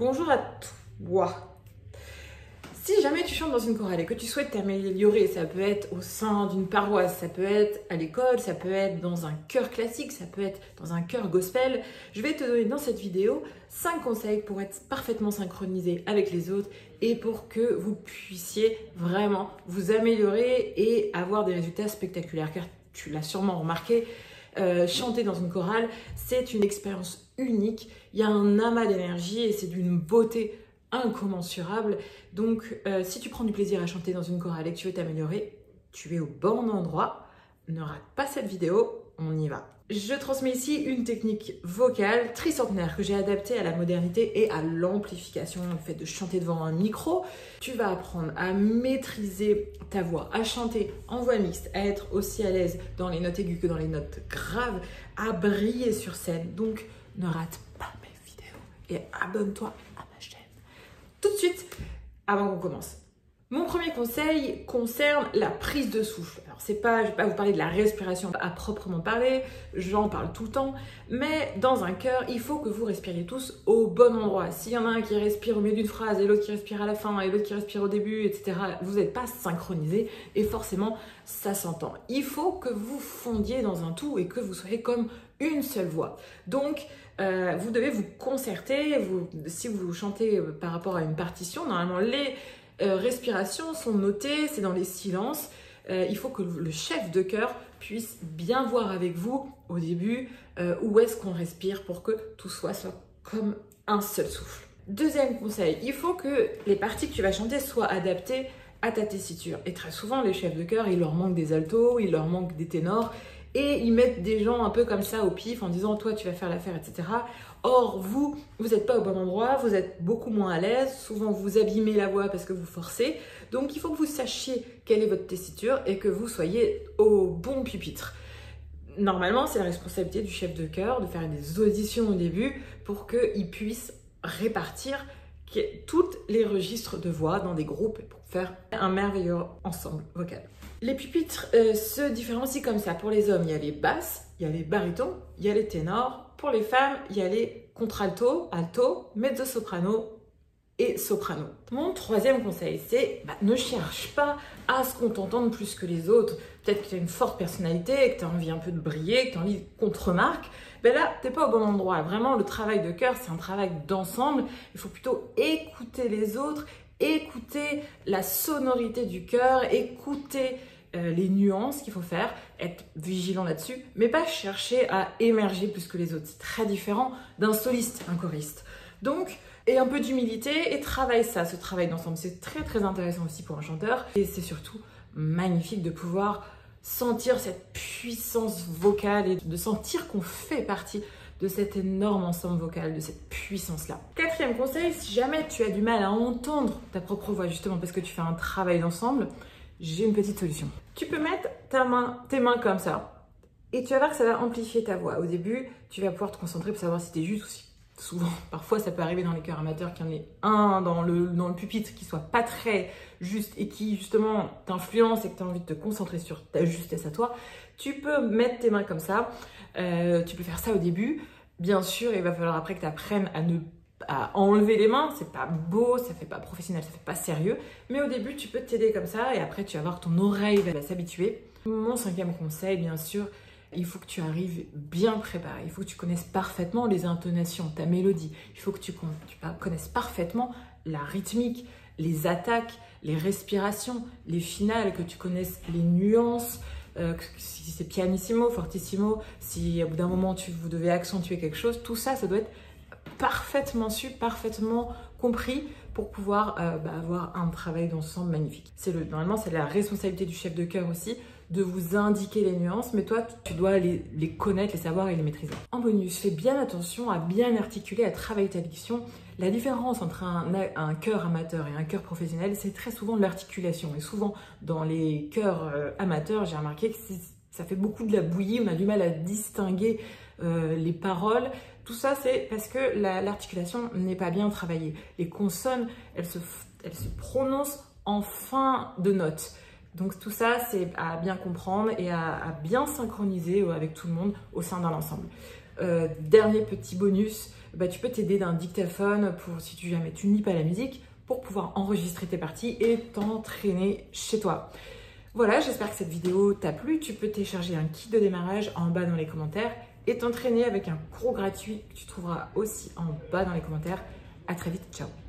Bonjour à toi. Si jamais tu chantes dans une chorale et que tu souhaites t'améliorer, ça peut être au sein d'une paroisse, ça peut être à l'école, ça peut être dans un chœur classique, ça peut être dans un chœur gospel, je vais te donner dans cette vidéo 5 conseils pour être parfaitement synchronisé avec les autres et pour que vous puissiez vraiment vous améliorer et avoir des résultats spectaculaires. Car tu l'as sûrement remarqué, chanter dans une chorale, c'est une expérience unique. Il y a un amas d'énergie et c'est d'une beauté incommensurable. Donc, si tu prends du plaisir à chanter dans une chorale et que tu veux t'améliorer, tu es au bon endroit. Ne rate pas cette vidéo, on y va. Je transmets ici une technique vocale tricentenaire que j'ai adaptée à la modernité et à l'amplification, le fait de chanter devant un micro. Tu vas apprendre à maîtriser ta voix, à chanter en voix mixte, à être aussi à l'aise dans les notes aiguës que dans les notes graves, à briller sur scène. Donc, ne rate pas mes vidéos et abonne-toi à ma chaîne. Tout de suite, avant qu'on commence. Mon premier conseil concerne la prise de souffle. Alors, je ne vais pas vous parler de la respiration à proprement parler, j'en parle tout le temps, mais dans un chœur, il faut que vous respiriez tous au bon endroit. S'il y en a un qui respire au milieu d'une phrase et l'autre qui respire à la fin et l'autre qui respire au début, etc., vous n'êtes pas synchronisés et forcément, ça s'entend. Il faut que vous fondiez dans un tout et que vous soyez comme une seule voix. Donc, vous devez vous concerter. Si vous chantez par rapport à une partition, normalement, les respirations sont notées, c'est dans les silences. Il faut que le chef de chœur puisse bien voir avec vous au début où est-ce qu'on respire pour que tout soit comme un seul souffle. Deuxième conseil, il faut que les parties que tu vas chanter soient adaptées à ta tessiture. Et très souvent, les chefs de chœur, il leur manque des altos, il leur manque des ténors. Et ils mettent des gens un peu comme ça au pif en disant « toi, tu vas faire l'affaire, etc. » Or, vous n'êtes pas au bon endroit, vous êtes beaucoup moins à l'aise. Souvent, vous abîmez la voix parce que vous forcez. Donc, il faut que vous sachiez quelle est votre tessiture et que vous soyez au bon pupitre. Normalement, c'est la responsabilité du chef de chœur de faire des auditions au début pour qu'il puisse répartir tous les registres de voix dans des groupes pour faire un merveilleux ensemble vocal. Les pupitres se différencient comme ça. Pour les hommes, il y a les basses, il y a les barytons, il y a les ténors. Pour les femmes, il y a les contralto, alto, mezzo-soprano et soprano. Mon troisième conseil, c'est ne cherche pas à ce qu'on t'entende plus que les autres. Peut-être que tu as une forte personnalité, que tu as envie un peu de briller, que tu as envie qu'on te remarque. Ben là, tu n'es pas au bon endroit. Vraiment, le travail de chœur, c'est un travail d'ensemble. Il faut plutôt écouter les autres, écouter la sonorité du chœur, écouter les nuances qu'il faut faire, être vigilant là-dessus, mais pas chercher à émerger plus que les autres. C'est très différent d'un soliste, un choriste. Donc, et un peu d'humilité et travaille ça, ce travail d'ensemble. C'est très très intéressant aussi pour un chanteur et c'est surtout magnifique de pouvoir sentir cette puissance vocale et de sentir qu'on fait partie de cet énorme ensemble vocal, de cette puissance-là. Quatrième conseil, si jamais tu as du mal à entendre ta propre voix, justement parce que tu fais un travail d'ensemble, j'ai une petite solution. Tu peux mettre tes mains comme ça et tu vas voir que ça va amplifier ta voix. Au début, tu vas pouvoir te concentrer pour savoir si tu es juste ou si souvent, parfois ça peut arriver dans les chœurs amateurs qu'il y en ait un dans le pupitre qui soit pas très juste et qui justement t'influence et que tu as envie de te concentrer sur ta justesse à toi. Tu peux mettre tes mains comme ça. Tu peux faire ça au début. Bien sûr, il va falloir après que tu apprennes à enlever les mains, c'est pas beau, ça fait pas professionnel, ça fait pas sérieux, mais au début tu peux t'aider comme ça et après tu vas voir que ton oreille va s'habituer. Mon cinquième conseil, bien sûr, il faut que tu arrives bien préparé, il faut que tu connaisses parfaitement les intonations, ta mélodie, il faut que tu connaisses parfaitement la rythmique, les attaques, les respirations, les finales, que tu connaisses les nuances, si c'est pianissimo, fortissimo, si au bout d'un moment vous devez accentuer quelque chose, tout ça, ça doit être parfaitement su, parfaitement compris pour pouvoir avoir un travail d'ensemble magnifique. Normalement, c'est la responsabilité du chef de chœur aussi de vous indiquer les nuances, mais toi, tu dois les connaître, les savoir et les maîtriser. En bonus, fais bien attention à bien articuler, à travailler ta diction. La différence entre un chœur amateur et un chœur professionnel, c'est très souvent l'articulation. Et souvent, dans les chœurs amateurs, j'ai remarqué que ça fait beaucoup de la bouillie, on a du mal à distinguer les paroles. Tout ça, c'est parce que l'articulation n'est pas bien travaillée. Les consonnes, elles se prononcent en fin de note. Donc tout ça, c'est à bien comprendre et à bien synchroniser avec tout le monde au sein d'un ensemble. Dernier petit bonus, bah, tu peux t'aider d'un dictaphone pour si jamais tu ne lis pas la musique, pour pouvoir enregistrer tes parties et t'entraîner chez toi. Voilà, j'espère que cette vidéo t'a plu. Tu peux télécharger un kit de démarrage en bas dans les commentaires et t'entraîner avec un cours gratuit que tu trouveras aussi en bas dans les commentaires. À très vite, ciao!